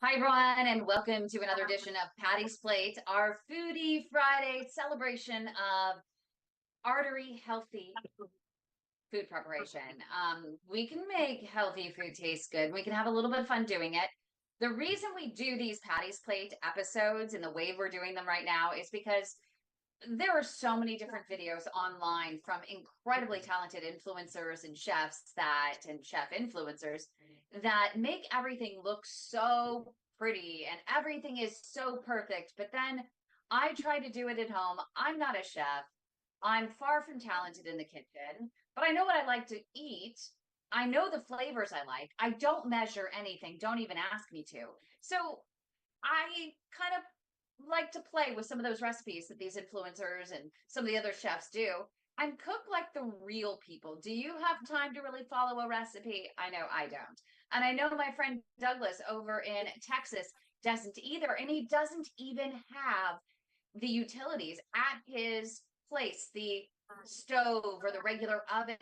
Hi, everyone, and welcome to another edition of Patty's Plate, our Foodie Friday celebration of artery healthy food preparation. We can make healthy food taste good. We can have a little bit of fun doing it. The reason we do these Patty's Plate episodes and the way we're doing them right now is because there are so many different videos online from incredibly talented influencers and chef influencers that make everything look so pretty and everything is so perfect. But then I try to do it at home. I'm not a chef. I'm far from talented in the kitchen, but I know what I like to eat. I know the flavors I like. I don't measure anything. Don't even ask me to. So I kind of like to play with some of those recipes that these influencers and some of the other chefs do and cook like the real people. Do you have time to really follow a recipe? I know I don't. And I know my friend Douglas over in Texas doesn't either. And he doesn't even have the utilities at his place, the stove or the regular oven.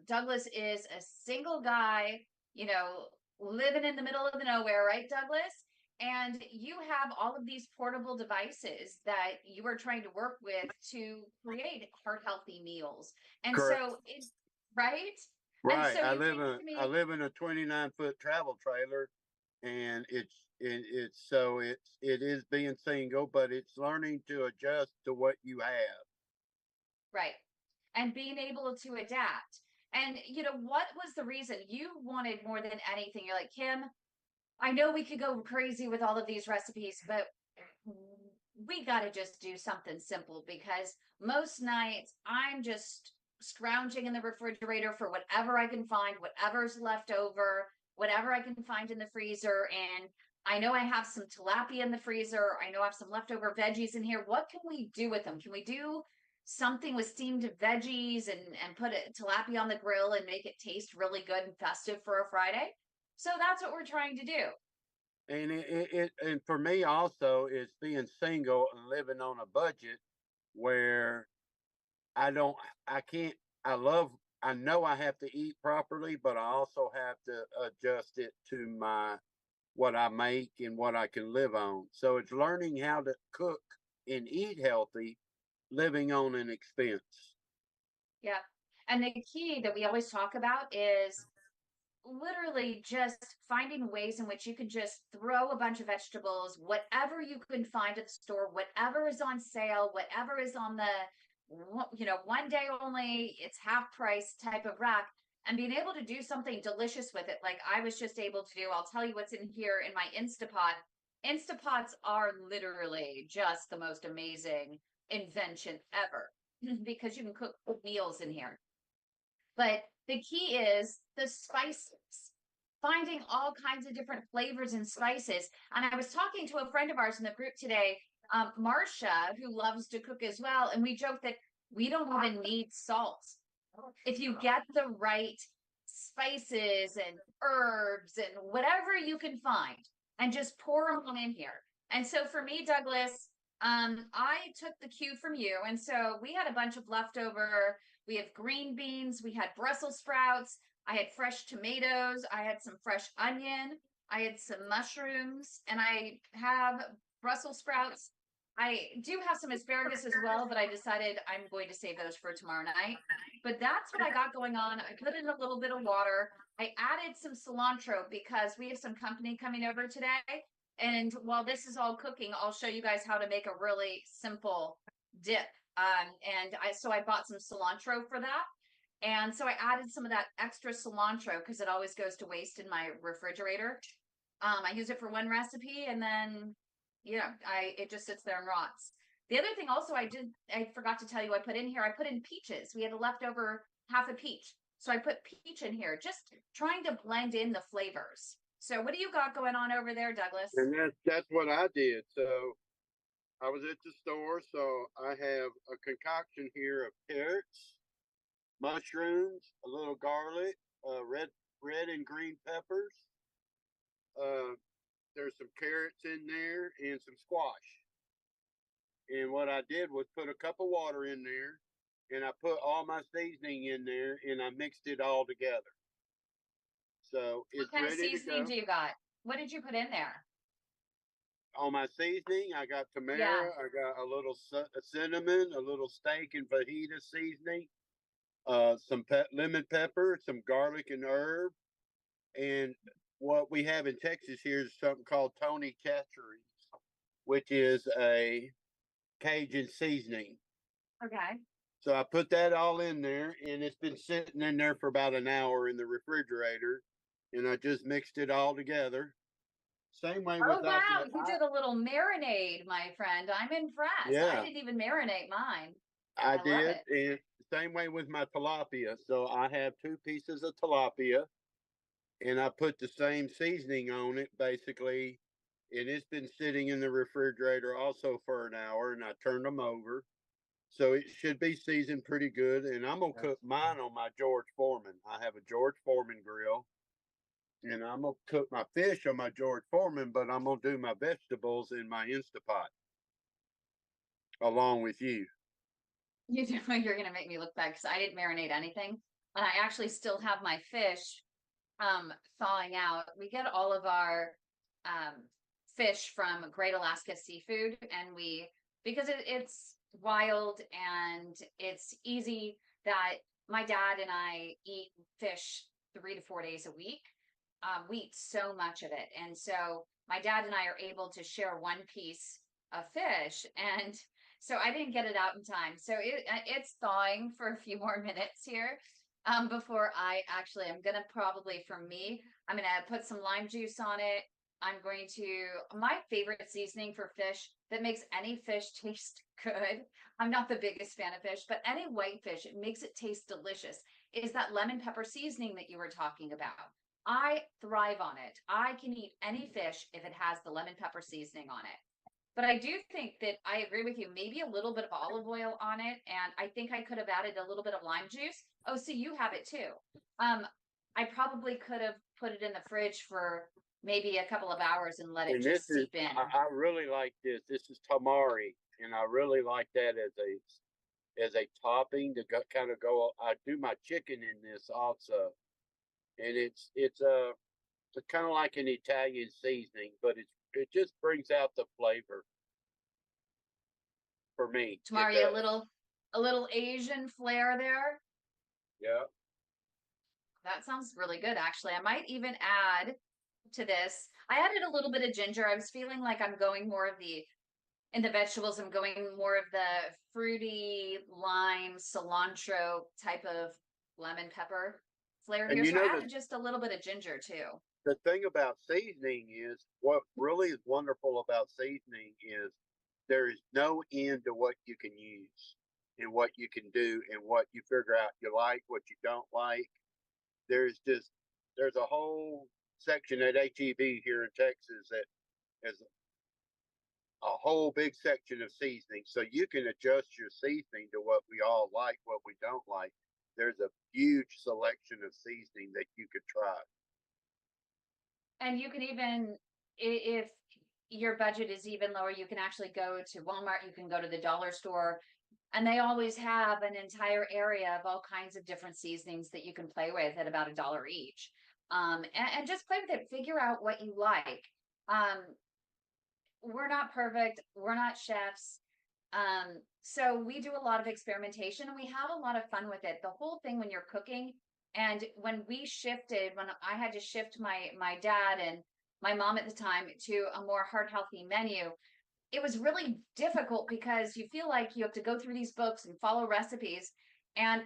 Douglas is a single guy, you know, living in the middle of the nowhere, right, Douglas? And you have all of these portable devices that you are trying to work with to create heart healthy meals. And Correct. so it's right. And Right. so I you live came in to I me. live in a 29-foot travel trailer, and it is being single, but it's learning to adjust to what you have. Right. And being able to adapt. And, what was the reason you wanted more than anything? You're like, Kym, I know we could go crazy with all of these recipes, but we got to just do something simple because most nights I'm just scrounging in the refrigerator for whatever I can find, whatever's left over, whatever I can find in the freezer. And I know I have some tilapia in the freezer. I know I have some leftover veggies in here. What can we do with them? Can we do something with steamed veggies and put a tilapia on the grill and make it taste really good and festive for a Friday? So that's what we're trying to do. And for me also is being single and living on a budget where I don't I can't I know I have to eat properly, but I also have to adjust it to my what I make and what I can live on. So it's learning how to cook and eat healthy, living on an expense. Yeah. And the key that we always talk about is literally just finding ways in which you can just throw a bunch of vegetables, whatever you can find at the store, whatever is on sale, whatever is on the, one day only, it's half price type of rack, and being able to do something delicious with it. Like I was just able to do, I'll tell you what's in here in my Instapot. Instapots are literally just the most amazing invention ever because you can cook meals in here. But the key is the spices, finding all kinds of different flavors and spices. And I was talking to a friend of ours in the group today, Marcia, who loves to cook as well. And we joked that we don't even need salt. If you get the right spices and herbs and whatever you can find and just pour them on in here. And so for me, Douglas, I took the cue from you. And so we had a bunch of leftover. We have green beans, we had Brussels sprouts, I had fresh tomatoes, I had some fresh onion, I had some mushrooms, and I have Brussels sprouts. I do have some asparagus as well, but I decided I'm going to save those for tomorrow night. But that's what I got going on. I put in a little bit of water. I added some cilantro because we have some company coming over today. And while this is all cooking, I'll show you guys how to make a really simple dip. And I bought some cilantro for that. And so I added some of that extra cilantro because it always goes to waste in my refrigerator. I use it for one recipe and then it just sits there and rots. The other thing also I forgot to tell you I put in here, I put in peaches. We had a leftover half a peach. So I put peach in here, just trying to blend in the flavors. So what do you got going on over there, Douglas? And that's what I did. So I was at the store, so I have a concoction here of carrots, mushrooms, a little garlic, red and green peppers. Uh, there's some carrots in there and some squash. And what I did was put a cup of water in there, and I put all my seasoning in there, and I mixed it all together. So What it's kind of ready to seasoning go. do you got? What did you put in there? on my seasoning, I got Yeah. tamara, I got a little cinnamon, a little steak and fajita seasoning, some lemon pepper, some garlic and herb, and what we have in Texas here is something called Tony Chachere's, which is a Cajun seasoning. Okay. So I put that all in there, and it's been sitting in there for about an hour in the refrigerator, and I just mixed it all together. Same way Oh with wow, you did a little marinade, my friend. I'm impressed. I yeah, didn't even marinate mine. I I love did, it. and same way with my tilapia. So I have two pieces of tilapia, and I put the same seasoning on it, basically, and it's been sitting in the refrigerator also for an hour, and I turned them over. So it should be seasoned pretty good, and I'm gonna cook mine on my George Foreman. I have a George Foreman grill, and I'm gonna cook my fish on my George Foreman, but I'm gonna do my vegetables in my Instapot along with you. You're gonna make me look bad because I didn't marinate anything. And I actually still have my fish thawing out. We get all of our um fish from Great Alaska Seafood, and we because it's wild and it's easy that my dad and I eat fish 3 to 4 days a week. We eat so much of it. And so my dad and I are able to share one piece of fish. And so I didn't get it out in time. So it's thawing for a few more minutes here. Before I actually, I'm gonna probably for me, I'm gonna put some lime juice on it. I'm going to my favorite seasoning for fish that makes any fish taste good. I'm not the biggest fan of fish, but any white fish, it makes it taste delicious. Is that lemon pepper seasoning that you were talking about? I thrive on it. I can eat any fish if it has the lemon pepper seasoning on it. But I do think that I agree with you. Maybe a little bit of olive oil on it, and I think I could have added a little bit of lime juice. Oh, so you have it too. Um, I probably could have put it in the fridge for maybe a couple of hours and let it And this just is, seep in. I really like this. This is tamari, and I really like that as a topping to kind of go. I do my chicken in this also, and it's kind of like an Italian seasoning, but it just brings out the flavor for me. It Tamari, does. a little Asian flair there. Yeah. That sounds really good, actually. I might even add to this. I added a little bit of ginger. I was feeling like I'm going more of the in the vegetables. I'm going more of the fruity lime cilantro type of lemon pepper flavor And here. you So I know added just a little bit of ginger too. the thing about seasoning is what really is wonderful about seasoning is there is no end to what you can use and what you can do and what you figure out you like, what you don't like. There's just there's a whole section at HEB here in Texas that has a whole big section of seasoning, so you can adjust your seasoning to what we all like, what we don't like. There's a huge selection of seasoning that you could try. And you can even, if your budget is even lower, you can actually go to Walmart, you can go to the dollar store, and they always have an entire area of all kinds of different seasonings that you can play with at about $1 each. And just play with it, figure out what you like. Um, we're not perfect, we're not chefs. So we do a lot of experimentation and we have a lot of fun with it. The whole thing when you're cooking, and when we shifted, when I had to shift my dad and my mom at the time to a more heart healthy menu, it was really difficult because you feel like you have to go through these books and follow recipes. And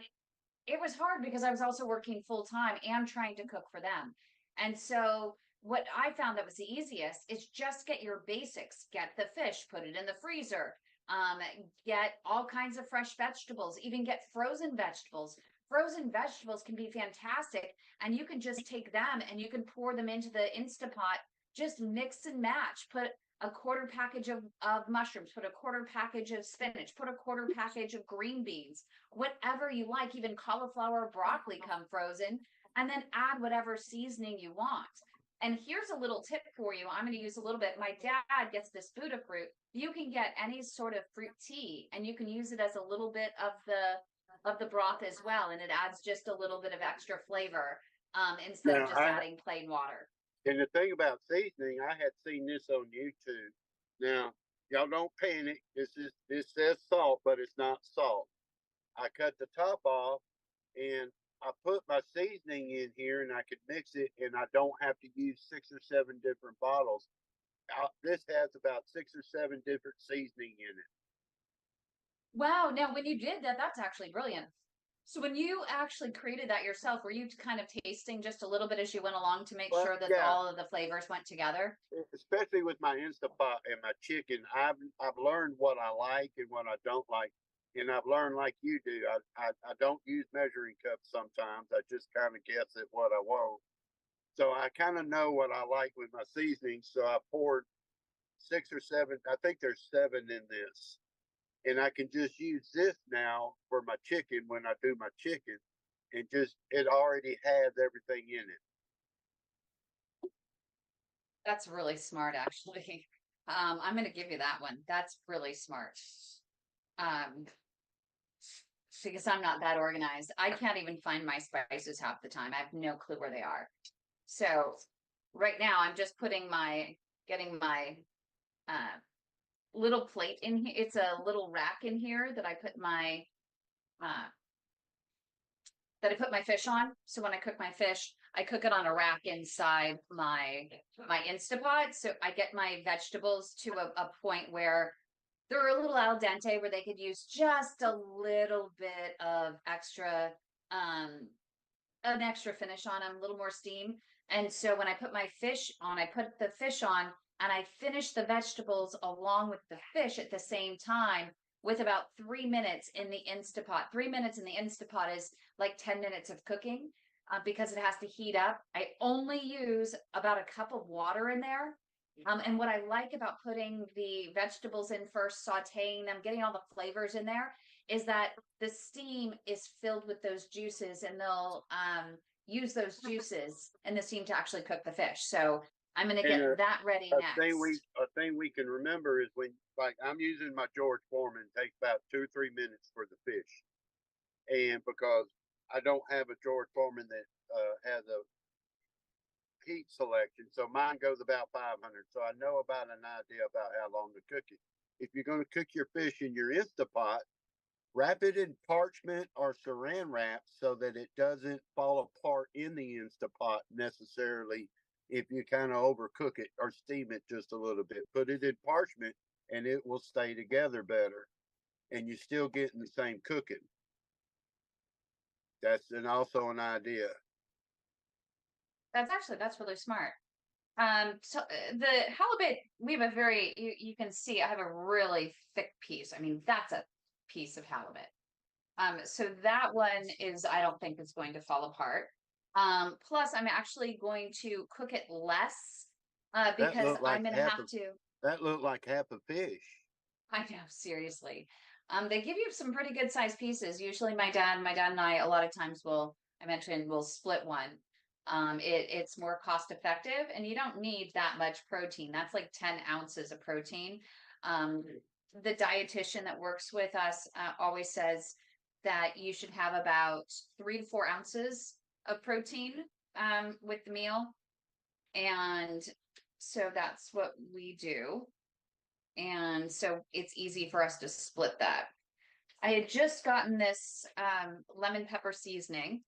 it was hard because I was also working full time and trying to cook for them. And so what I found that was the easiest is just get your basics, get the fish, put it in the freezer, um, get all kinds of fresh vegetables, even get frozen vegetables. Frozen vegetables can be fantastic, and you can just take them and you can pour them into the Instapot, just mix and match. Put a quarter package of mushrooms, put a quarter package of spinach, put a quarter package of green beans, whatever you like, even cauliflower or broccoli come frozen, and then add whatever seasoning you want. And here's a little tip for you. I'm going to use a little bit. My dad gets this Buddha fruit. You can get any sort of fruit tea, and you can use it as a little bit of the broth as well, and it adds just a little bit of extra flavor instead of Now, just adding plain water. and the thing about seasoning, I had seen this on YouTube. Now, y'all don't panic. This says salt, but it's not salt. I cut the top off and I put my seasoning in here and I could mix it and I don't have to use 6 or 7 different bottles. This has about 6 or 7 different seasoning in it. Wow. Now, when you did that, that's actually brilliant. So when you actually created that yourself, were you kind of tasting just a little bit as you went along to make But sure that yeah, all of the flavors went together? especially with my Instapot and my chicken, I've learned what I like and what I don't like, and I've learned like you do. I don't use measuring cups sometimes. I just kind of guess at what I want. So I kind of know what I like with my seasoning. So I poured 6 or 7. I think there's 7 in this, and I can just use this now for my chicken when I do my chicken, and just it already has everything in it. That's really smart, actually. I'm going to give you that one. That's really smart. Um, because I'm not that organized. I can't even find my spices half the time. I have no clue where they are. So right now I'm just getting my uh, little plate in here. It's a little rack in here uh, that I put my fish on. So when I cook my fish, I cook it on a rack inside my Instapot. So I get my vegetables to a point where they're a little al dente, where they could use just a little bit of um, an extra finish on them, a little more steam. And so when I put my fish on, I put the fish on and I finish the vegetables along with the fish at the same time with about 3 minutes in the Instapot. 3 minutes in the Instapot is like 10 minutes of cooking because it has to heat up. I only use about a cup of water in there. And what I like about putting the vegetables in first, sauteing them, getting all the flavors in there, is that the steam is filled with those juices and they'll use those juices and the steam to actually cook the fish. So I'm going to And get that ready next. a thing we can remember is when, like, I'm using my George Foreman, it takes about 2 or 3 minutes for the fish, and because I don't have a George Foreman that has a heat selection, so mine goes about 500. So I know about an idea about how long to cook it. If you're going to cook your fish in your Instapot, wrap it in parchment or saran wrap so that it doesn't fall apart in the Instapot necessarily if you kind of overcook it or steam it just a little bit. Put it in parchment and it will stay together better and you're still getting the same cooking. Also an idea. That's really smart. So the halibut, we have a very, you can see I have a really thick piece. I mean, that's a piece of halibut. So that one is, I don't think it's going to fall apart. Plus I'm actually going to cook it less, That because looked I'm like going to have to, that looked like half a fish. I know, seriously. They give you some pretty good sized pieces. Usually my dad and I, a lot of times I mentioned we'll split one. It's more cost effective and you don't need that much protein. That's like 10 ounces of protein. Um, the dietitian that works with us always says that you should have about 3 to 4 ounces of protein with the meal. And so that's what we do. And so it's easy for us to split that. I had just gotten this lemon pepper seasoning,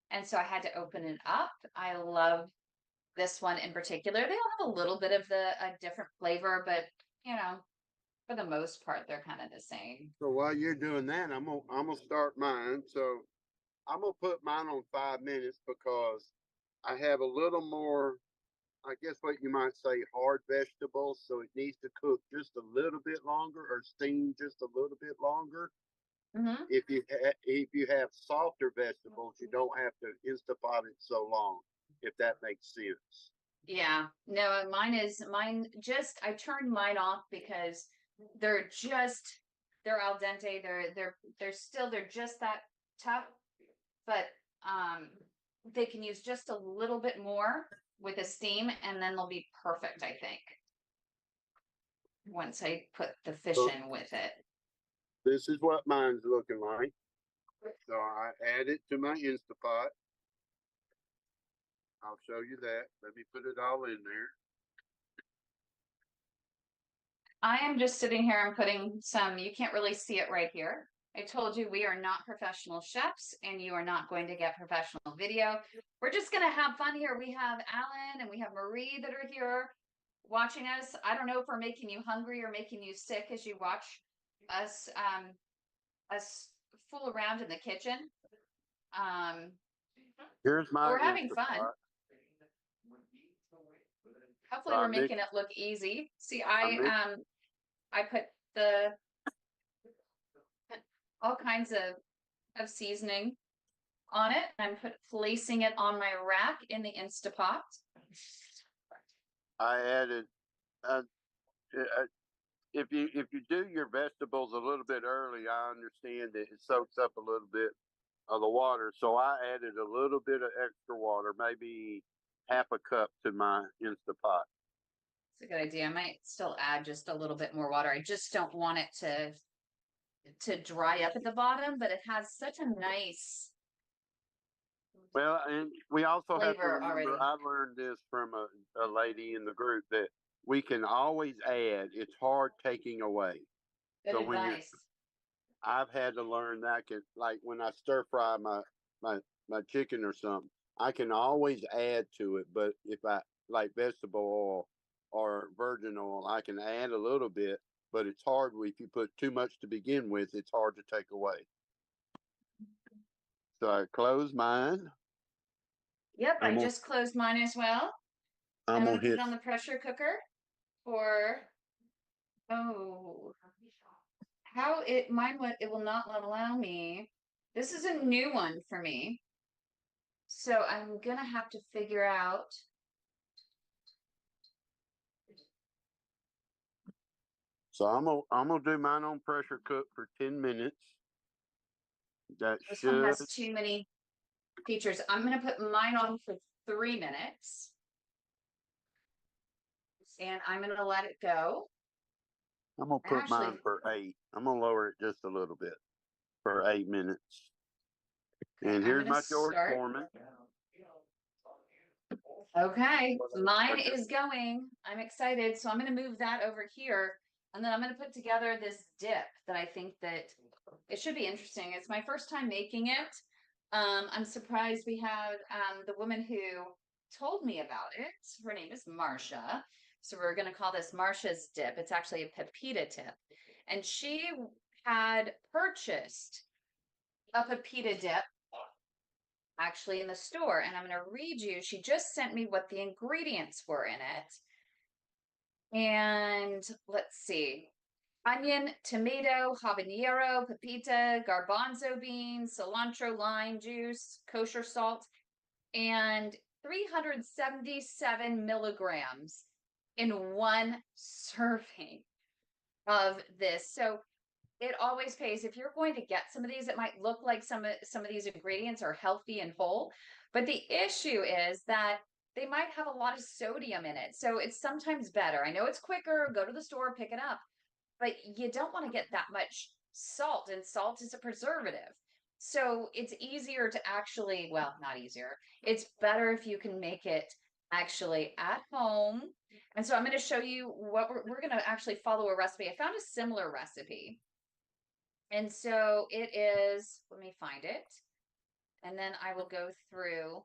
and so I had to open it up. I love this one in particular. They all have a little bit of a different flavor, but you know, for the most part, they're kind of the same. So while you're doing that, I'm gonna start mine. So I'm gonna put mine on 5 minutes because I have a little more, I guess what you might say, hard vegetables. So it needs to cook just a little bit longer or steam just a little bit longer. Mm-hmm. If you have softer vegetables, you don't have to Instapot it so long. If that makes sense. Yeah, no, mine just, I turned mine off because they're just, they're al dente. They're just that tough, but they can use just a little bit more with a steam and then they'll be perfect, I think, once I put the fish So in with it. this is what mine's looking like. So I add it to my Instapot. I'll show you that. Let me put it all in there. I am just sitting here and putting some, you can't really see it right here. I told you we are not professional chefs and you are not going to get professional video. We're just going to have fun here. We have Alan and we have Marie that are here watching us. I don't know if we're making you hungry or making you sick as you watch us us fool around in the kitchen. Here's But my we're having fun. Instapot. Hopefully we're making it look easy. See, I put the all kinds of seasoning on it. I'm placing it on my rack in the Instapot. I added, uh, if you do your vegetables a little bit early, I understand that it soaks up a little bit of the water. So I added a little bit of extra water, maybe half a cup to my Instapot. It's a good idea. I might still add just a little bit more water. I just don't want it to dry up at the bottom, but it has such a nice Well, and we also have to flavor remember, already. I learned this from a lady in the group that we can always add. It's hard taking away. Good So when advice. I've had to learn that like when I stir fry my chicken or something, I can always add to it. But if I like vegetable oil or virgin oil, I can add a little bit. But it's hard if you put too much to begin with. It's hard to take away. So I close mine. Yep, I just closed mine as well. I'm gonna gonna put hit it on the pressure cooker for oh how it will not allow me. This is a new one for me. So I'm gonna have to figure out. So I'm gonna do mine on pressure cook for 10 minutes. That This one has should. too many features. I'm gonna put mine on for 3 minutes. And I'm gonna let it go. I'm gonna put mine for 8. I'm gonna lower it just a little bit for 8 minutes. Okay, and here's my George Foreman. Okay, mine is going. I'm excited. So I'm going to move that over here. And then I'm going to put together this dip that I think that it should be interesting. It's my first time making it. I'm surprised we had the woman who told me about it. Her name is Marcia. So we're going to call this Marcia's dip. It's actually a Peppita Dip. And she had purchased a Peppita Dip actually in the store, and I'm going to read you. She just sent me what the ingredients were in it. And let's see. Onion, tomato, habanero, pepita, garbanzo beans, cilantro, lime juice, kosher salt, and 377 milligrams in one serving of this. So it always pays. If you're going to get some of these, it might look like some of these ingredients are healthy and whole, but the issue is that they might have a lot of sodium in it. So it's sometimes better. I know it's quicker, go to the store, pick it up, but you don't want to get that much salt, and salt is a preservative. So it's easier to actually, well, not easier. It's better if you can make it actually at home. And so I'm going to show you what we're going to actually follow a recipe. I found a similar recipe. And so it is, let me find it. And then I will go through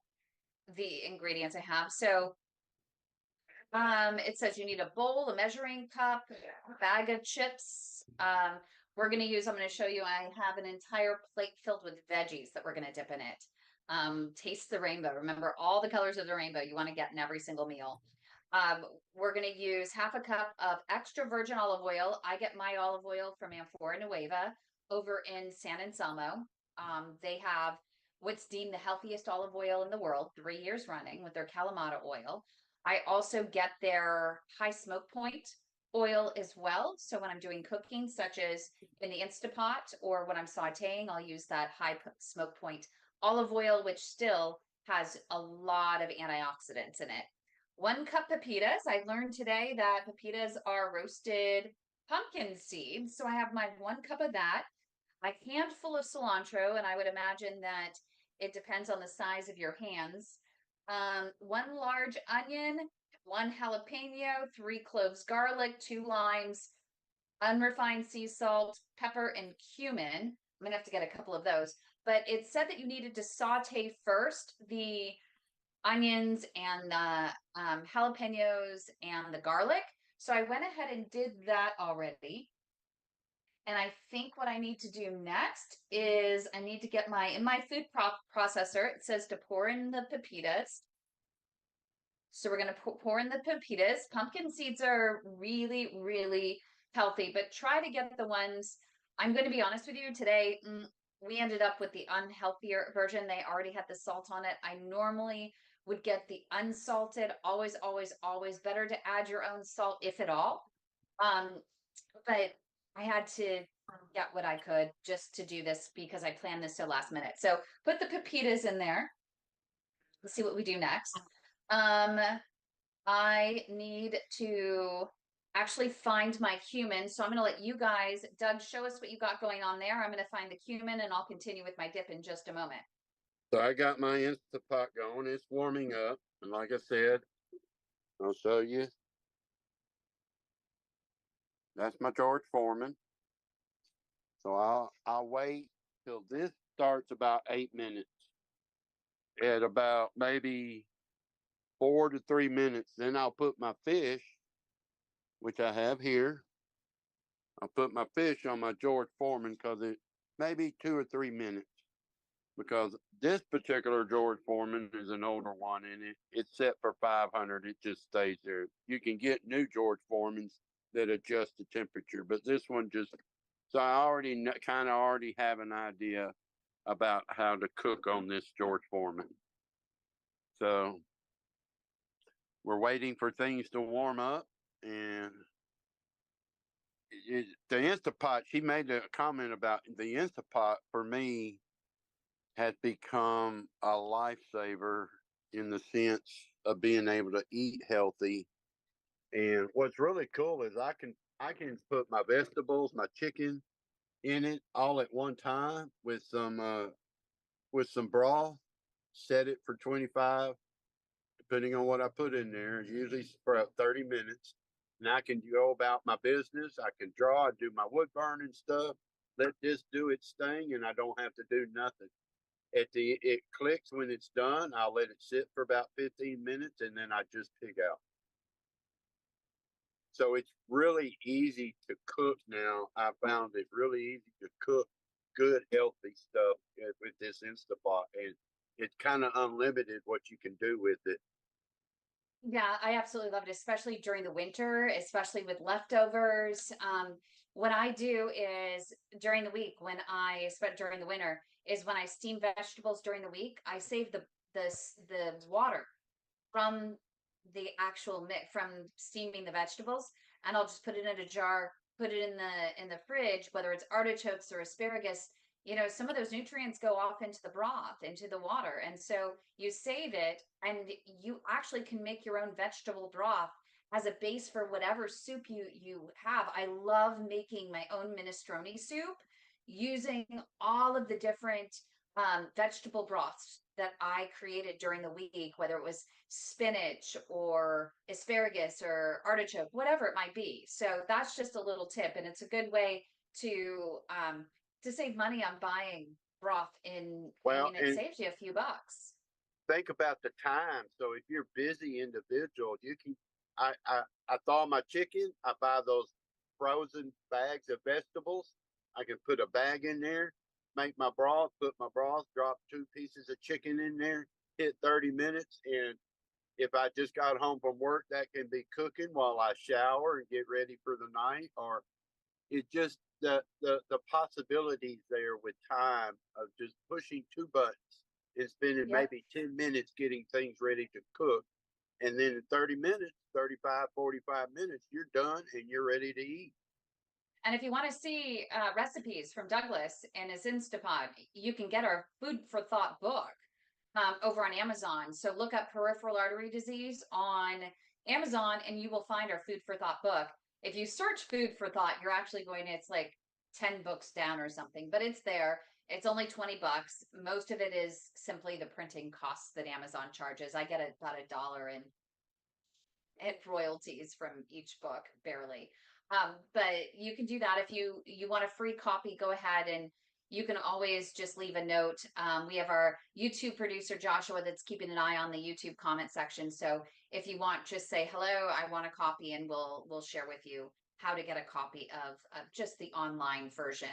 the ingredients I have. So it says you need a bowl, a measuring cup, a bag of chips. I'm going to show you, I have an entire plate filled with veggies that we're going to dip in it. Taste the rainbow. Remember all the colors of the rainbow you want to get in every single meal. We're going to use half a cup of extra virgin olive oil. I get my olive oil from Amphora Nueva over in San Anselmo. They have what's deemed the healthiest olive oil in the world, 3 years running with their Kalamata oil. I also get their high smoke point oil as well. So when I'm doing cooking, such as in the Instapot or when I'm sauteing, I'll use that high smoke point olive oil, which still has a lot of antioxidants in it. 1 cup pepitas. I learned today that pepitas are roasted pumpkin seeds. So I have my 1 cup of that, a handful of cilantro, and I would imagine that it depends on the size of your hands. 1 large onion, 1 jalapeno, 3 cloves garlic, 2 limes, unrefined sea salt, pepper, and cumin. I'm gonna have to get a couple of those. But it said that you needed to saute first the onions and the jalapenos and the garlic. So I went ahead and did that already. And I think what I need to do next is I need to get in my food processor, it says to pour in the pepitas. So we're going to pour in the pepitas. Pumpkin seeds are really, really healthy, but try to get the ones, I'm going to be honest with you today, we ended up with the unhealthier version. They already had the salt on it. I normally would get the unsalted, always, always, always better to add your own salt, if at all. But I had to get what I could just to do this because I planned this so last minute. So put the pepitas in there. Let's see what we do next. I need to actually find my cumin. So I'm going to let you guys, Doug, show us what you got going on there. I'm going to find the cumin and I'll continue with my dip in just a moment. So I got my Instapot going. It's warming up. And like I said, I'll show you. That's my George Foreman. So I'll wait till this starts about 8 minutes. At about maybe 4 to 3 minutes, then I'll put my fish, which I have here. I'll put my fish on my George Foreman because it maybe 2 or 3 minutes. Because this particular George Foreman is an older one, and it's set for 500. It just stays there. You can get new George Foremans that adjust the temperature, but this one just, so I already kind of already have an idea about how to cook on this George Foreman. So we're waiting for things to warm up, and the Instapot, she made a comment about the Instapot for me has become a lifesaver in the sense of being able to eat healthy. And what's really cool is I can put my vegetables, my chicken in it all at one time with some broth, set it for 25, depending on what I put in there, usually for about 30 minutes. And I can go about my business. I can draw, I do my wood burning stuff, let this do its thing, and I don't have to do nothing. It clicks when it's done. I'll let it sit for about 15 minutes and then I just pig out. So it's really easy to cook now. I found it really easy to cook good, healthy stuff with this Instapot. And it's kind of unlimited what you can do with it. Yeah, I absolutely love it, especially during the winter, especially with leftovers. What I do is during the week when I spent during the winter is when I steam vegetables during the week, I save the water from the actual mix from steaming the vegetables, and I'll just put it in a jar, put it in the fridge, whether it's artichokes or asparagus. Some of those nutrients go off into the broth, into the water, and so you save it, and you actually can make your own vegetable broth as a base for whatever soup you have. I love making my own minestrone soup using all of the different vegetable broths that I created during the week, whether it was spinach or asparagus or artichoke, whatever it might be. So that's just a little tip, and it's a good way to save money on buying broth in. I Well, mean, it and saves you a few bucks. think about the time. So if you're busy individual, you can, I thaw my chicken. I buy those frozen bags of vegetables. I can put a bag in there, make my broth, put my broth, drop 2 pieces of chicken in there, hit 30 minutes. And if I just got home from work, that can be cooking while I shower and get ready for the night. Or it just, the possibilities there with time of just pushing 2 buttons and spending Yep. maybe 10 minutes getting things ready to cook. And then in 30 minutes, 35, 45 minutes, you're done and you're ready to eat. And if you want to see recipes from Douglas and his Instapot, you can get our Food for Thought book over on Amazon. So look up peripheral artery disease on Amazon and you will find our Food for Thought book. If you search Food for Thought, you're actually it's like 10 books down or something, but it's there. It's only 20 bucks. Most of it is simply the printing costs that Amazon charges. I get about $1 in royalties from each book, barely. But you can do that if you want a free copy. Go ahead, and you can always just leave a note. We have our YouTube producer Joshua that's keeping an eye on the YouTube comment section. So if you want, just say hello, I want a copy, and we'll share with you how to get a copy of just the online version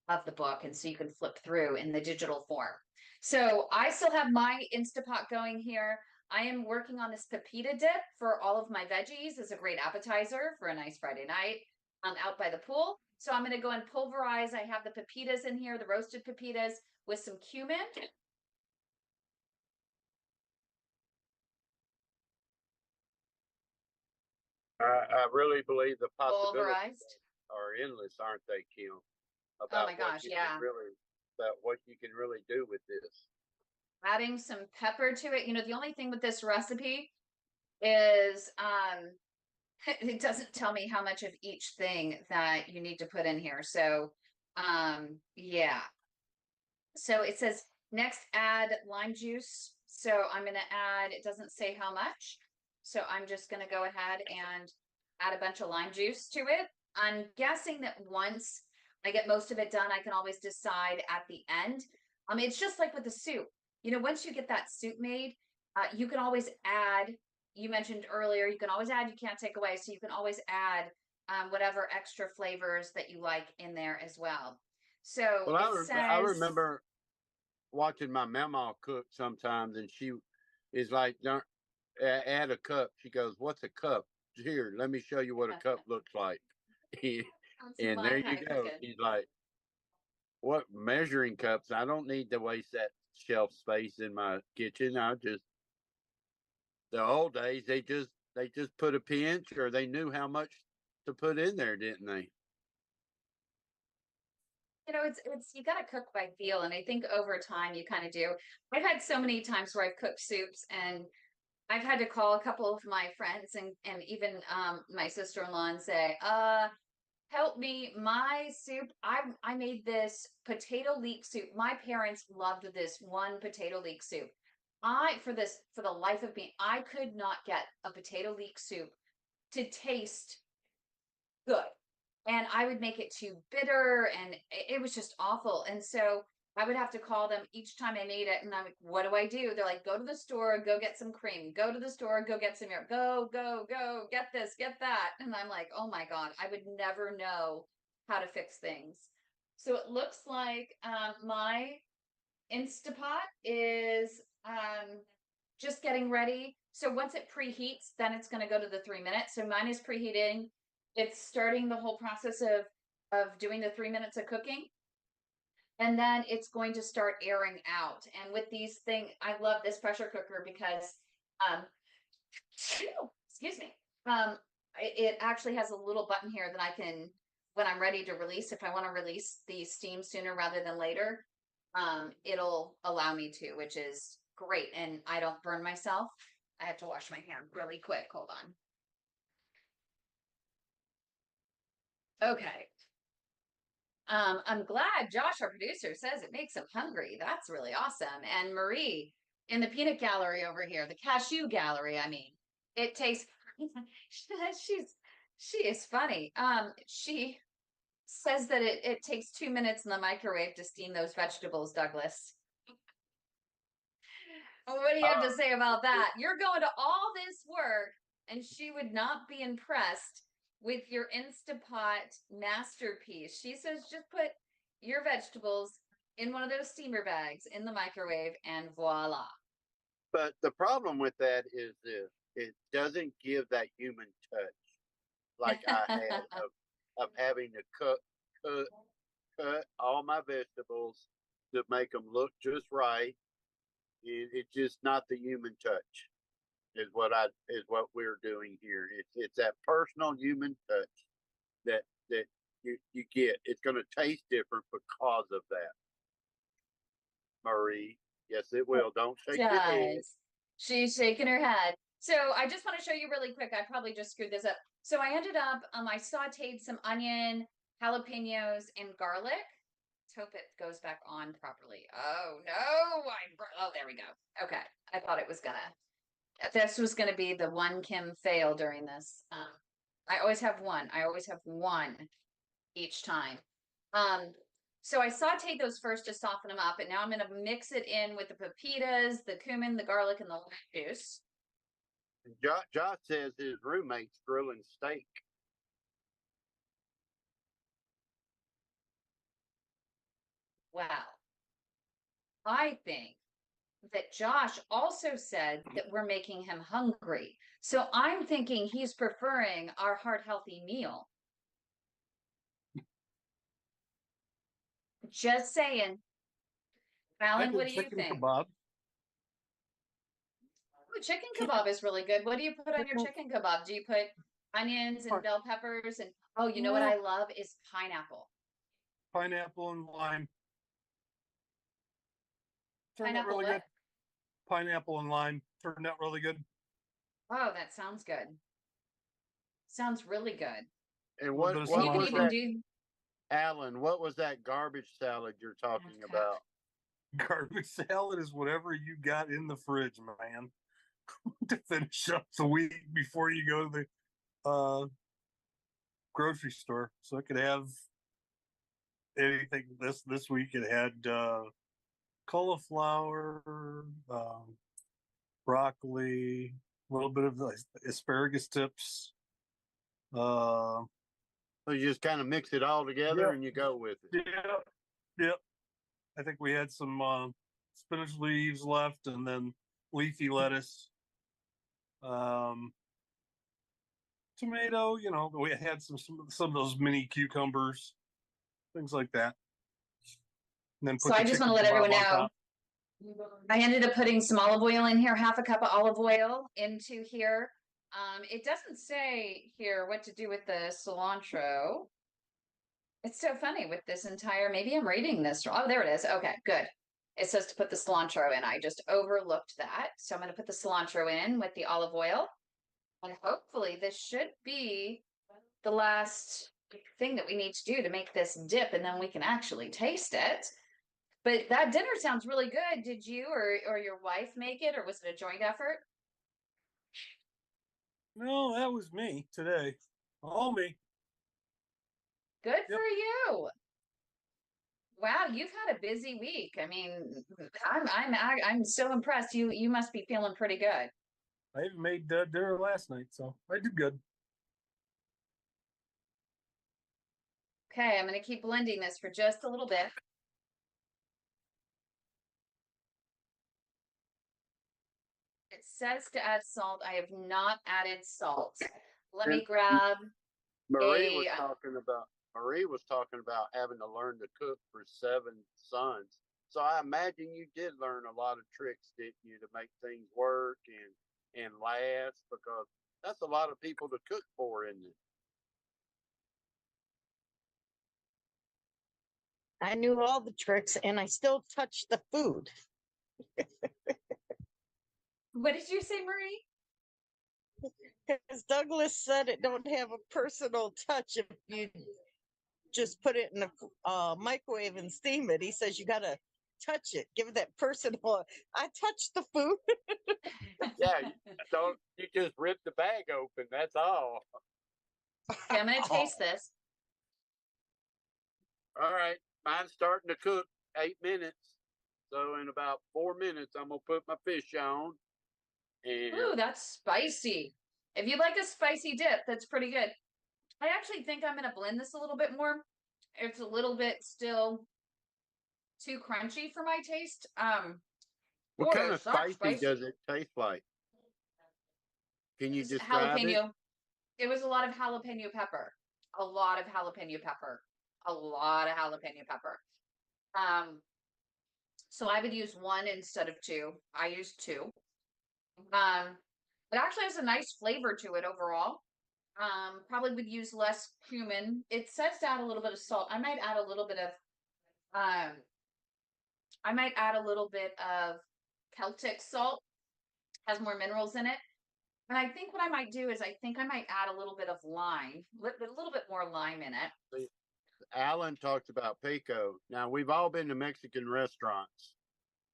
of the book, and so you can flip through in the digital form. So I still have my Instapot going here. I am working on this Peppita Dip for all of my veggies as a great appetizer for a nice Friday night out by the pool. So I'm going to go and pulverize. I have the pepitas in here, the roasted pepitas with some cumin. I really believe the possibilities Pulverized. are endless, aren't they, Kim? Oh About my gosh, yeah. about what you can really do with this. Adding some pepper to it. You know, the only thing with this recipe is it doesn't tell me how much of each thing that you need to put in here. So yeah. So it says next add lime juice. So I'm going to add, it doesn't say how much. So I'm just going to go ahead and add a bunch of lime juice to it. I'm guessing that once I get most of it done, I can always decide at the end. It's just like with the soup. You know, once you get that soup made, you can always add, you mentioned earlier, you can always add, you can't take away. So you can always add whatever extra flavors that you like in there as well. So Well, it I says, remember watching my mama cook sometimes, and she is like, "Don't add a cup." She goes, "What's a cup? Here, let me show you what a cup looks like." that's And my there you kind of go. cooking. She's like, "What measuring cups? I don't need to waste that shelf space in my kitchen. I just the old days they just put a pinch, or they knew how much to put in there, didn't they?" You know, it's you got to cook by feel, and I think over time you kind of do. I've had so many times where I've cooked soups, and I've had to call a couple of my friends and even my sister-in-law and say, help me, my soup. I made this potato leek soup. My parents loved this one potato leek soup. For the life of me, I could not get a potato leek soup to taste good. And I would make it too bitter, and it was just awful. And so I would have to call them each time I made it. And I'm like, what do I do? They're like, go to the store, go get some cream, go to the store, go get some milk, go, get this, get that. And I'm like, oh my God, I would never know how to fix things. So it looks like my Instapot is just getting ready. So once it preheats, then it's going to go to the 3 minutes. So mine is preheating. It's starting the whole process of doing the 3 minutes of cooking. And then it's going to start airing out. And with these things, I love this pressure cooker because um excuse me. It actually has a little button here that I can, when I'm ready to release, if I want to release the steam sooner rather than later, it'll allow me to, which is great. And I don't burn myself. I have to wash my hand really quick. Hold on. Okay. I'm glad Josh, our producer, says it makes him hungry. That's really awesome. And Marie in the peanut gallery over here, the cashew gallery, I mean, it tastes she is funny. She says that it takes 2 minutes in the microwave to steam those vegetables, Douglas. What do you have to say about that? You're going to all this work, and she would not be impressed with your Instapot masterpiece. She says just put your vegetables in one of those steamer bags in the microwave, and voila. But the problem with that is this: it doesn't give that human touch like I had of having to cut all my vegetables to make them look just right. It's just not the human touch. Is what we're doing here. It's that personal human touch that you get. It's going to taste different because of that, Marie. Yes, it will. Don't shake your head. Does. She's shaking her head. So I just want to show you really quick. I probably just screwed this up. So I ended up, I sauteed some onion, jalapenos, and garlic. Let's hope it goes back on properly. Oh no! Oh, there we go. Okay, I thought it was gonna. This was gonna be the one Kym fail during this. I always have one. I always have one each time. So I sauteed those first to soften them up, and now I'm going to mix it in with the pepitas, the cumin, the garlic, and the lime juice. Josh says his roommate's grilling steak. Wow. I think that Josh also said that we're making him hungry. So I'm thinking he's preferring our heart healthy meal. Just saying. Alan, what do you think? Kebab. Ooh, chicken kebab is really good. What do you put on your chicken kebab? Do you put onions and bell peppers? And oh, you know what I love is pineapple. Pineapple and lime. Turned out Pineapple really what? good. Pineapple and lime turned out really good. Oh, that sounds good. Sounds really good. And What what And you can was even that, do Alan? What was that garbage salad you're talking crap. about? Garbage salad is whatever you got in the fridge, man, to finish up the week before you go to the grocery store. So it could have anything. This week it had cauliflower, broccoli, a little bit of the asparagus tips. So you just kind of mix it all together Yeah. and you go with it. Yep. I think we had some spinach leaves left, and then leafy lettuce. Tomato, we had some of those mini cucumbers, things like that. And then So I just want to let everyone know I ended up putting some olive oil in here, half a cup of olive oil into here. It doesn't say here what to do with the cilantro. It's so funny with this entire, maybe I'm reading this wrong. Oh, there it is. Okay, good. It says to put the cilantro in. I just overlooked that. So I'm going to put the cilantro in with the olive oil. And hopefully this should be the last thing that we need to do to make this dip, and then we can actually taste it. But that dinner sounds really good. Did you or your wife make it, or was it a joint effort? No, that was me today. All me. Good Yep. for you. Wow, you've had a busy week. I mean, I'm so impressed. You must be feeling pretty good. I even made dinner last night, so I did good. Okay, I'm going to keep blending this for just a little bit. It says to add salt. I have not added salt. Let me grab Marie was talking about having to learn to cook for 7 sons. So I imagine you did learn a lot of tricks, didn't you, to make things work and last, because that's a lot of people to cook for, isn't it? I knew all the tricks and I still touch the food. What did you say, Marie? Because Douglas said it don't have a personal touch if you just put it in a microwave and steam it. He says you gotta touch it, give it that personal. I touch the food. Yeah, you just rip the bag open. That's all. Okay, I'm going to taste this. All right, mine's starting to cook 8 minutes. So in about 4 minutes, I'm gonna put my fish on. And Ooh, that's spicy. If you like a spicy dip, that's pretty good. I actually think I'm going to blend this a little bit more. It's a little bit still too crunchy for my taste. what kind or of it's not spicy does it taste like? Can you It's describe it? jalapeno. It was a lot of jalapeno pepper. A lot of jalapeno pepper. A lot of jalapeno pepper. So I would use 1 instead of 2. I used 2. It actually has a nice flavor to it overall. Probably would use less cumin. It says to add a little bit of salt. I might add a little bit of Celtic salt. Has more minerals in it. And I think what I might do is I think I might add a little bit of lime, a little bit more lime in it. Alan talked about pico. Now, we've all been to Mexican restaurants,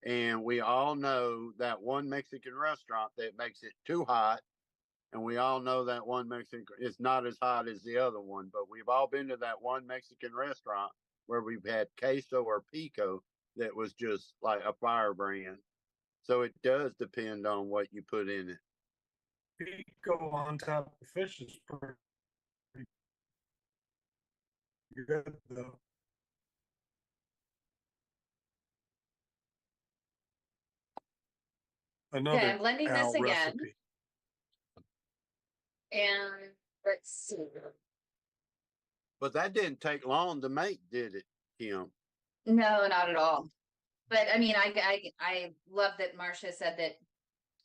and we all know that one Mexican restaurant that makes it too hot And we all know that one Mexican, it's not as hot as the other one, but we've all been to that one Mexican restaurant where we've had queso or pico that was just like a firebrand. So it does depend on what you put in it. Pico on top of fish is pretty good, though. Another Okay, I'm blending this Al again. recipe. And let's see. But that didn't take long to make, did it, Kym? No, not at all. But I mean, I love that Marcia said that.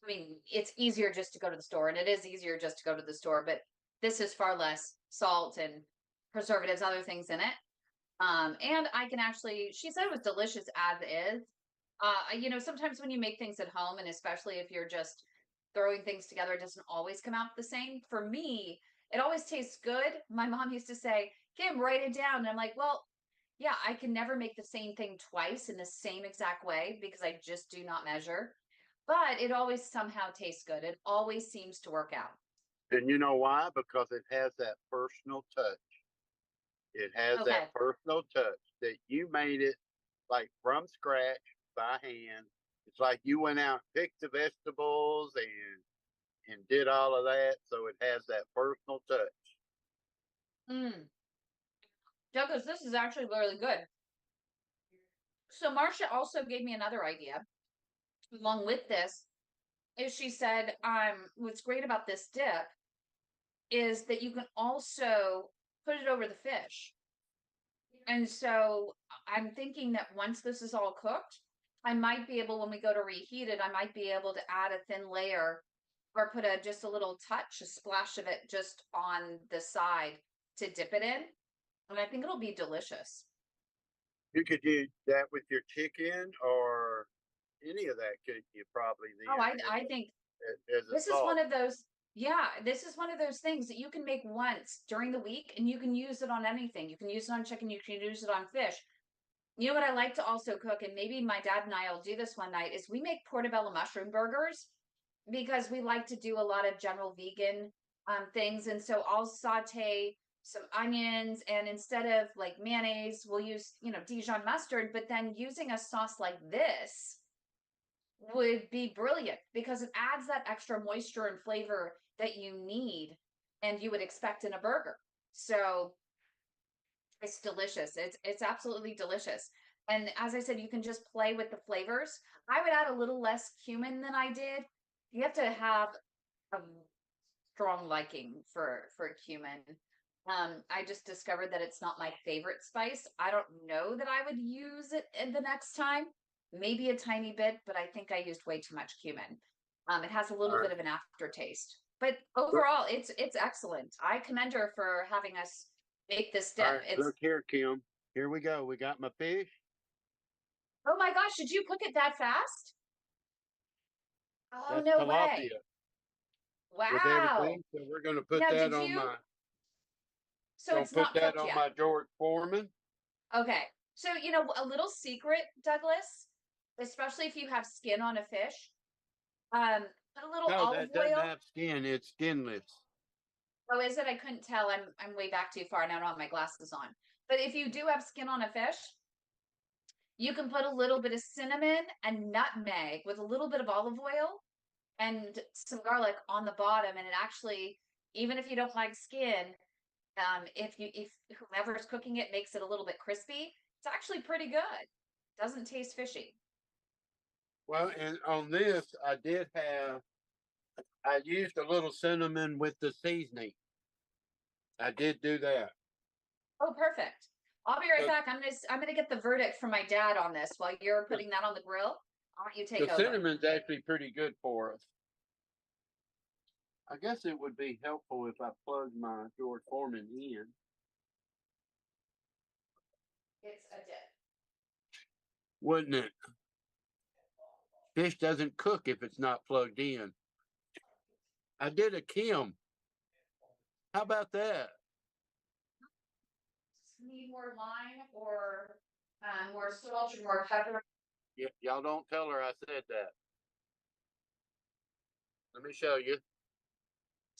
I mean, it's easier just to go to the store, and it is easier just to go to the store, but this is far less salt and preservatives, other things in it. And I can actually, she said it was delicious as is. You know, sometimes when you make things at home, and especially if you're just throwing things together, it doesn't always come out the same. For me, it always tastes good. My mom used to say, Kym, write it down. And I'm like, well, yeah, I can never make the same thing twice in the same exact way because I just do not measure. But it always somehow tastes good. It always seems to work out. And you know why? Because it has that personal touch. It has Okay. that personal touch that you made it like from scratch by hand. It's like you went out, picked the vegetables and did all of that. So it has that personal touch. Douglas, this is actually really good. So Marcia also gave me another idea along with this. Is she said, what's great about this dip is that you can also put it over the fish. And so I'm thinking that once this is all cooked, I might be able, when we go to reheat it, I might be able to add a thin layer or put just a little touch, a splash of it just on the side to dip it in. And I think it'll be delicious. You could do that with your chicken or any of that could you probably I think as a this is sauce. one of those, yeah, this is one of those things that you can make once during the week and you can use it on anything. You can use it on chicken, you can use it on fish. You know what I like to also cook, and maybe my dad and I will do this one night, is we make portobello mushroom burgers because we like to do a lot of general vegan things. And so I'll saute some onions, and instead of like mayonnaise, we'll use, you know, Dijon mustard, but then using a sauce like this would be brilliant because it adds that extra moisture and flavor that you need and you would expect in a burger. So it's delicious. It's absolutely delicious. And as I said, you can just play with the flavors. I would add a little less cumin than I did. You have to have a strong liking for cumin. I just discovered that it's not my favorite spice. I don't know that I would use it in the next time. Maybe a tiny bit, but I think I used way too much cumin. It has a little bit of an aftertaste, but overall, it's excellent. I commend her for having us make this dip. All right, look here, Kym. Here we go. We got my fish. Oh my gosh, did you cook it that fast? Oh, That's no tilapia way. with Wow. everything. So we're gonna put Now, that did on you? my So gonna it's put not that cooked on yet. my George Foreman. Okay. So, you know, a little secret, Douglas, especially if you have skin on a fish, put a little No, olive that doesn't oil. have skin. It's skinless. Oh, is it? I couldn't tell. I'm way back too far, and I don't have my glasses on. But if you do have skin on a fish, you can put a little bit of cinnamon and nutmeg with a little bit of olive oil and some garlic on the bottom. And it actually, even if you don't like skin, if whomever's cooking it makes it a little bit crispy, it's actually pretty good. Doesn't taste fishy. Well, and on this, I used a little cinnamon with the seasoning. I did do that. Oh, perfect. I'll be right back. I'm gonna get the verdict from my dad on this while you're putting that on the grill. I'll let you take The over. cinnamon's actually pretty good for us. I guess it would be helpful if I plugged my George Foreman in. It's a dip. Wouldn't it? Fish doesn't cook if it's not plugged in. I did a Kym. How about that? Need more lime or more salt or more pepper? Y'all don't tell her I said that. Let me show you.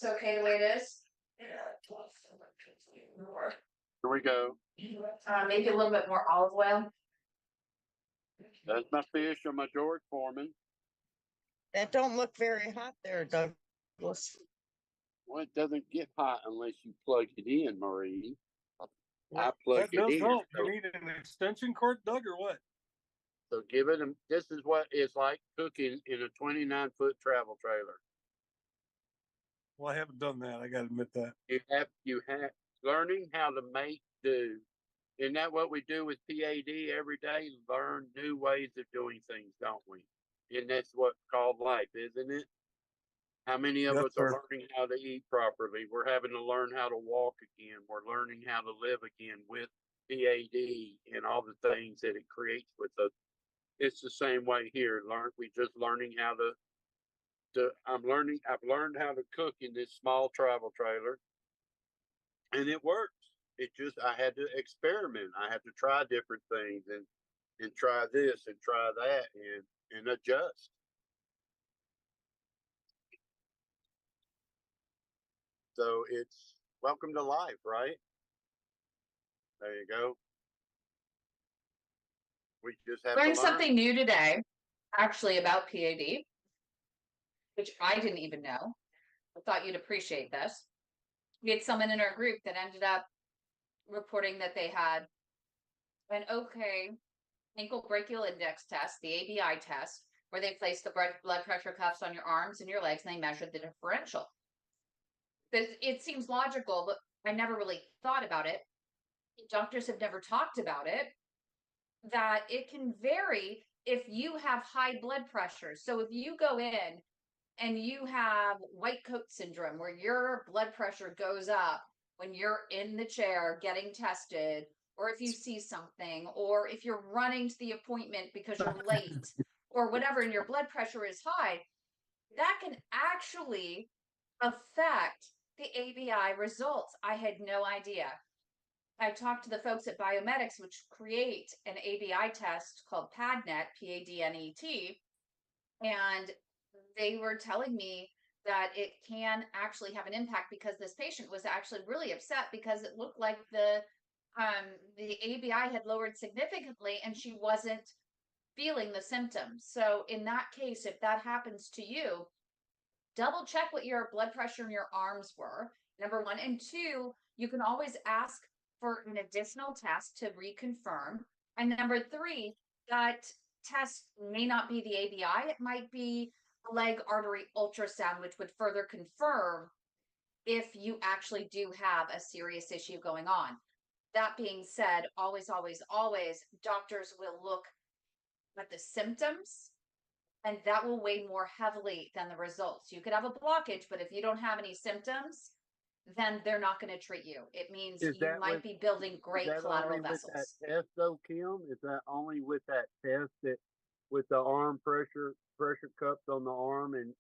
It's okay the way it is. Here we go. Maybe a little bit more olive oil. That's my fish on my George Foreman. That don't look very hot there, Douglas. Well, it doesn't get hot unless you plug it in, Marie. I plug That it does in. help. So, You need an extension cord, Doug, or what? so give it a, this is what it's like cooking in a 29-foot travel trailer. Well, I haven't done that. I got to admit that. You have learning how to make do. Isn't that what we do with PAD every day? Learn new ways of doing things, don't we? And that's what's called life, isn't it? How many of Yes, us are sir. learning how to eat properly? We're having to learn how to walk again. We're learning how to live again with PAD and all the things that it creates with us. It's the same way here. We just learning how I've learned how to cook in this small travel trailer, and it works. I had to experiment. I had to try different things and try this and try that and adjust. So it's welcome to life, right? There you go. We just have Learning to learn. something new today, actually about PAD, which I didn't even know. I thought you'd appreciate this. We had someone in our group that ended up reporting that they had an okay ankle brachial index test, the ABI test, where they placed the blood pressure cuffs on your arms and your legs and they measured the differential. It seems logical, but I never really thought about it. Doctors have never talked about it, that it can vary if you have high blood pressure. So if you go in and you have white coat syndrome, where your blood pressure goes up when you're in the chair getting tested, or if you see something, or if you're running to the appointment because you're late, or whatever, and your blood pressure is high, that can actually affect the ABI results. I had no idea. I talked to the folks at Biomedics, which create an ABI test called PADNET, PADNET, and they were telling me that it can actually have an impact, because this patient was actually really upset because it looked like the ABI had lowered significantly and she wasn't feeling the symptoms. So in that case, if that happens to you, double check what your blood pressure in your arms were, number one. And two, you can always ask for an additional test to reconfirm. And number three, that test may not be the ABI, it might be a leg artery ultrasound, which would further confirm if you actually do have a serious issue going on. That being said, always, always, always, doctors will look at the symptoms, and that will weigh more heavily than the results. You could have a blockage, but if you don't have any symptoms, then they're not going to treat you. It means you might be building great collateral vessels. With that test though, Kym? Is that only with that test, that with the arm pressure cups on the arm? And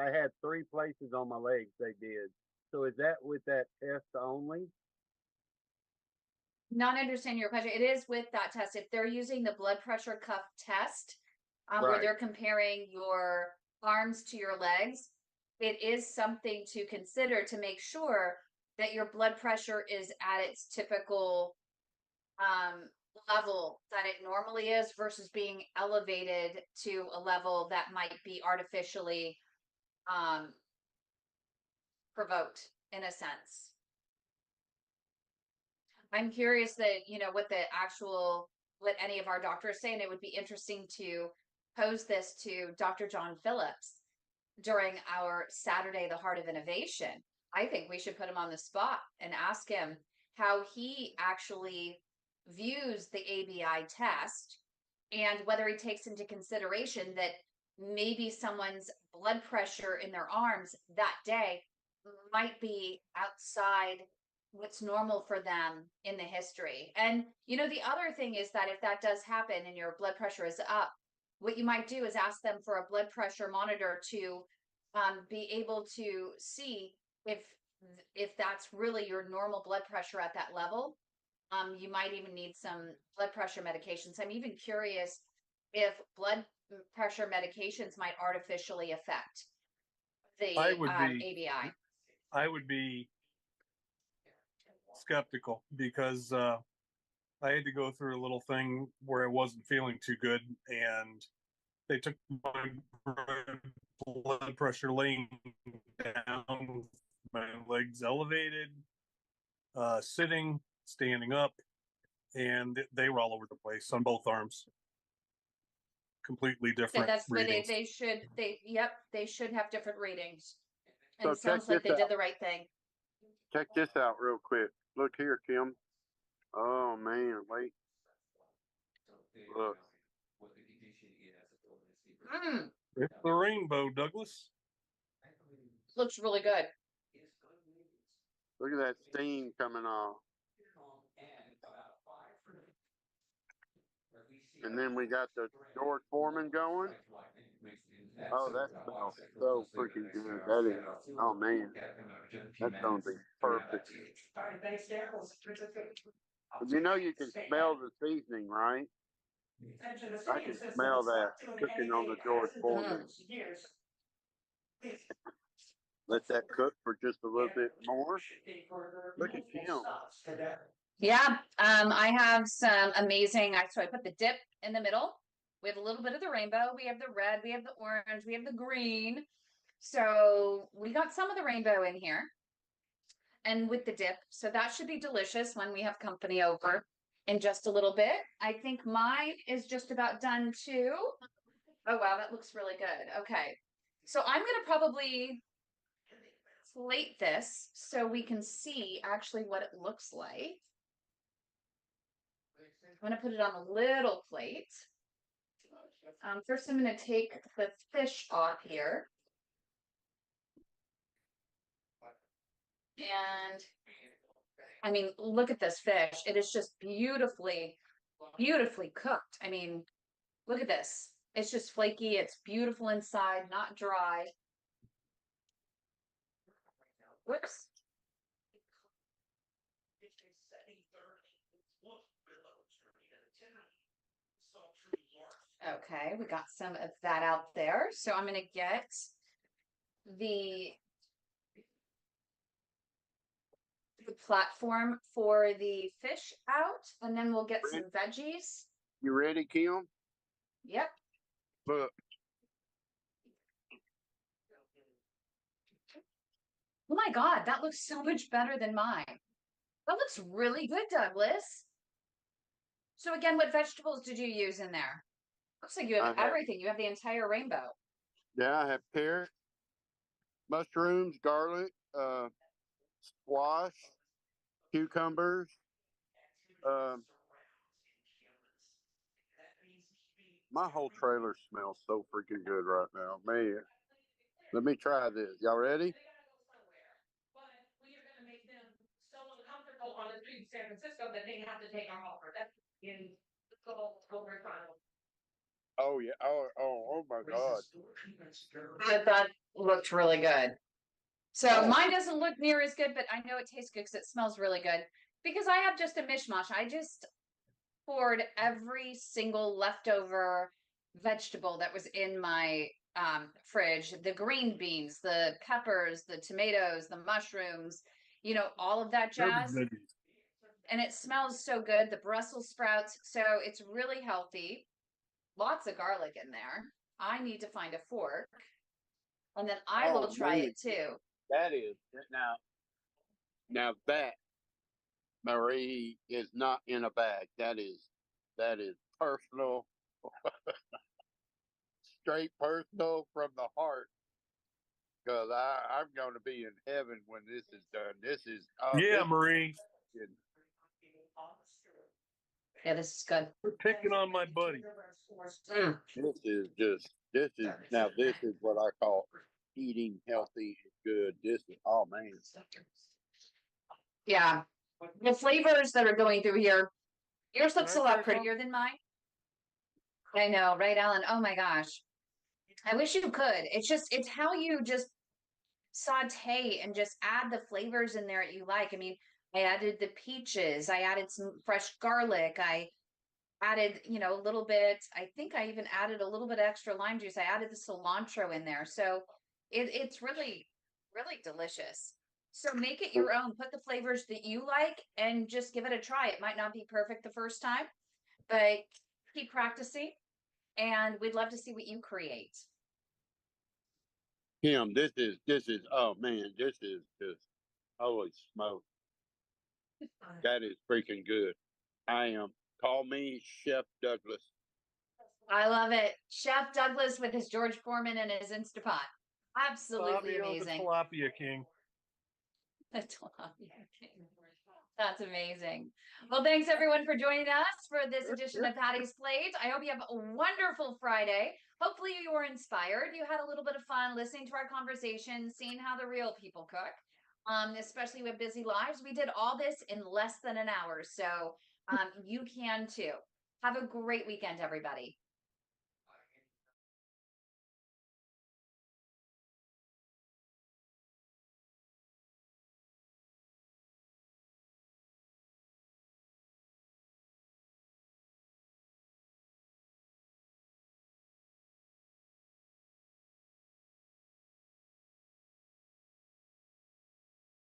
I had 3 places on my legs they did. So is that with that test only? Not understand your question. It is with that test. If they're using the blood pressure cuff test, where Right. they're comparing your arms to your legs, it is something to consider to make sure that your blood pressure is at its typical level that it normally is, versus being elevated to a level that might be artificially provoked, in a sense. I'm curious that, what any of our doctors say, and it would be interesting to pose this to Dr. John Phillips during our Saturday, the Heart of Innovation. I think we should put him on the spot and ask him how he actually views the ABI test, and whether he takes into consideration that maybe someone's blood pressure in their arms that day might be outside what's normal for them in the history. And the other thing is that if that does happen and your blood pressure is up, what you might do is ask them for a blood pressure monitor to be able to see if that's really your normal blood pressure at that level. You might even need some blood pressure medications. I'm even curious if blood pressure medications might artificially affect the ABI. I would be skeptical because I had to go through a little thing where I wasn't feeling too good, and they took my blood pressure laying down, my legs elevated, sitting, standing up, and they were all over the place on both arms. Completely So different that's where readings. they should have different readings. So And it sounds check like this they did out. the right thing. Check this out real quick. Look here, Kym. Oh man, wait. Look. Mm, It's the rainbow, Douglas. looks really good. Look at that steam coming off. And then we got the George Foreman going. Oh, that smells so freaking good. That is, oh man, that's gonna be perfect. But you know you can smell the seasoning, right? I can smell that cooking on the George Foreman. Let that cook for just a little bit more. Look at Kym. Yeah, I have some amazing. So I put the dip in the middle. We have a little bit of the rainbow. We have the red. We have the orange. We have the green. So we got some of the rainbow in here, and with the dip. So that should be delicious when we have company over in just a little bit. I think mine is just about done too. Oh wow, that looks really good. Okay, so I'm gonna probably plate this so we can see actually what it looks like. I'm gonna put it on a little plate. First, I'm gonna take the fish off here. And I mean, look at this fish. It is just beautifully, beautifully cooked. I mean, look at this. It's just flaky. It's beautiful inside, not dry. Whoops. Okay, we got some of that out there. So I'm going to get the platform for the fish out, and then we'll get some veggies. You ready, Kym? Yep. Look. Oh my God, that looks so much better than mine. That looks really good, Douglas. So again, what vegetables did you use in there? Looks like you have everything. You have the entire rainbow. Yeah, I have carrot, mushrooms, garlic, squash, cucumbers. My whole trailer smells so freaking good right now, man. Let me try this. Y'all ready? On the street in San Francisco that they have to take our offer. That's in the whole Oh yeah. Oh my God. That looked really good. So mine doesn't look near as good, but I know it tastes good because it smells really good. Because I have just a mishmash. I just poured every single leftover vegetable that was in my fridge, the green beans, the peppers, the tomatoes, the mushrooms, you know, all of that jazz. And it smells so good. The Brussels sprouts. So it's really healthy. Lots of garlic in there. I need to find a fork. And then I will try it too. That is now that Marie is not in a bag. That is personal, straight personal from the heart. Because I'm going to be in heaven when this is done. This is Marie. Yeah, this is good. We're picking on my buddy. This is what I call eating healthy and good. This is, oh man. Yeah. The flavors that are going through here, yours looks a lot prettier than mine. I know, right, Alan? Oh my gosh. I wish you could. It's how you just saute and just add the flavors in there that you like. I mean, I added the peaches. I added some fresh garlic. I added, you know, a little bit. I think I even added a little bit extra lime juice. I added the cilantro in there. So it's really, really delicious. So make it your own. Put the flavors that you like and just give it a try. It might not be perfect the first time, but keep practicing and we'd love to see what you create. Kim, this is oh man, this is just holy smoke. That is freaking good. Call me Chef Douglas. I love it. Chef Douglas with his George Foreman and his Instapot. Absolutely Fabio, amazing. the tilapia king. The tilapia king. That's amazing. Well, thanks everyone for joining us for this edition of Patty's Plate. I hope you have a wonderful Friday. Hopefully you were inspired. You had a little bit of fun listening to our conversation, seeing how the real people cook, especially with busy lives. We did all this in less than an hour, so you can too. Have a great weekend, everybody.